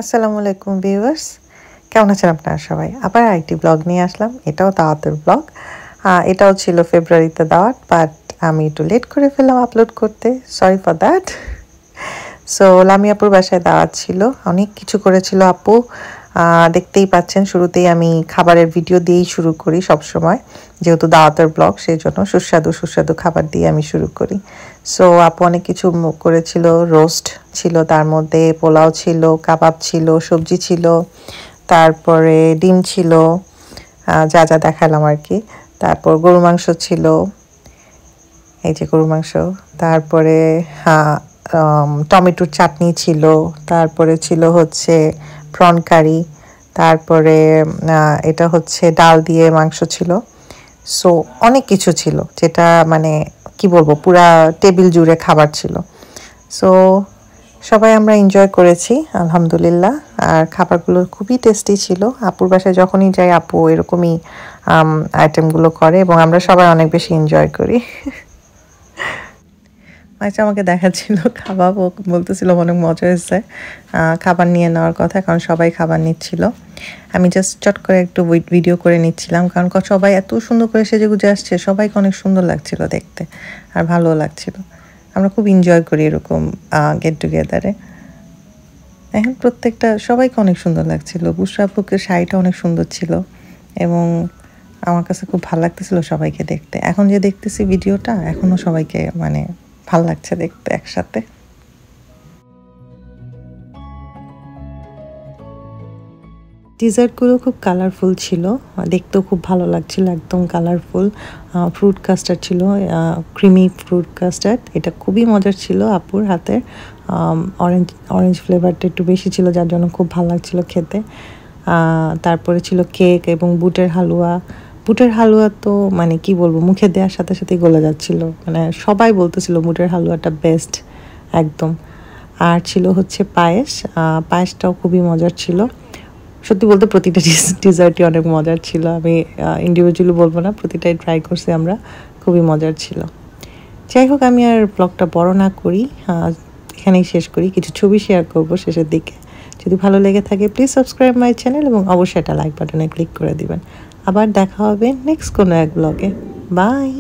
আসসালামু আলাইকুম ভিউয়ার্স, কেমন আছেন আপনারা সবাই? আবার আরেকটি ব্লগ নিয়ে আসলাম। এটাও দাওয়াতের ব্লগ। এটাও ছিল ফেব্রুয়ারিতে দাওয়াত, বাট আমি একটু লেট করে ফেললাম আপলোড করতে। Sorry for that. সো লামি আপুর বাসায় দাওয়াত ছিল, অনেক কিছু করেছিল আপু। দেখতেই পাচ্ছেন, শুরুতেই আমি খাবারের ভিডিও দিয়েই শুরু করি সবসময়, যেহেতু দাওয়াতের ব্লগ, সেই জন্য সুস্বাদু সুস্বাদু খাবার দিয়ে আমি শুরু করি। সো আপু অনেক কিছু করেছিল, রোস্ট ছিল, তার মধ্যে পোলাও ছিল, কাবাব ছিল, সবজি ছিল, তারপরে ডিম ছিল, যা যা দেখালাম আর কি। তারপর গরু মাংস ছিল, এই যে গরু মাংস, তারপরে টমেটোর চাটনি ছিল, তারপরে ছিল হচ্ছে প্রন কারি, তারপরে এটা হচ্ছে ডাল দিয়ে মাংস ছিল। সো অনেক কিছু ছিল, যেটা মানে কি বলবো, পুরা টেবিল জুড়ে খাবার ছিল। সো সবাই আমরা এনজয় করেছি আলহামদুলিল্লাহ। আর খাবারগুলো খুবই টেস্টি ছিল। আপুর বাসায় যখনই যাই আপু এরকমই আইটেমগুলো করে এবং আমরা সবাই অনেক বেশি এনজয় করি। আচ্ছা, আমাকে দেখাচ্ছিল খাবার, ও বলতেছিল অনেক মজা হয়েছে, খাবার নিয়ে নেওয়ার কথা, কারণ সবাই খাবার নিচ্ছিল। আমি জাস্ট চট করে একটু ভিডিও করে নিচ্ছিলাম, কারণ সবাই এত সুন্দর করে সেজেগুজে আসছে, সবাইকে অনেক সুন্দর লাগছিল দেখতে আর ভালো লাগছিল। আমরা খুব এনজয় করি এরকম গেট টুগেদারে। এখন প্রত্যেকটা সবাইকে অনেক সুন্দর লাগছিল। বুশরা আপুকে শাড়িটা অনেক সুন্দর ছিল এবং আমার কাছে খুব ভালো লাগতেছিল সবাইকে দেখতে। এখন যে দেখতেছি ভিডিওটা, এখনও সবাইকে মানে ভাল লাগছে দেখতে একসাথে। ডিজার্টগুলো খুব কালারফুল ছিল, দেখতেও খুব ভালো লাগছিল, একদম কালারফুল। ফ্রুট কাস্টার্ড ছিল, ক্রিমি ফ্রুট কাস্টার্ড, এটা খুবই মজার ছিল আপুর হাতের। অরেঞ্জ ফ্লেভারটা একটু বেশি ছিল, যার জন্য খুব ভালো লাগছিল খেতে। তারপরে ছিল কেক এবং বুটের হালুয়া। বুটের হালুয়া তো মানে কি বলবো, মুখে দেওয়ার সাথে সাথেই গলে যাচ্ছিল, মানে সবাই বলতেছিল বুটের হালুয়াটা বেস্ট একদম। আর ছিল হচ্ছে পায়েস, পায়েসটাও খুবই মজার ছিল। সত্যি বলতে প্রতিটা ডিজার্টই অনেক মজার ছিল, আমি ইন্ডিভিজুয়ালি বলবো না, প্রতিটাই ট্রাই করছি আমরা, খুবই মজার ছিল। যাই হোক, আমি আর ব্লগটা বড় না করি, এখানেই শেষ করি। কিছু ছবি শেয়ার করব শেষের দিকে। যদি ভালো লেগে থাকে প্লিজ সাবস্ক্রাইব মাই চ্যানেল এবং অবশ্যই একটা লাইক বাটনে ক্লিক করে দিবেন। আবার দেখা হবে নেক্সট কোনো এক ব্লগে। বাই।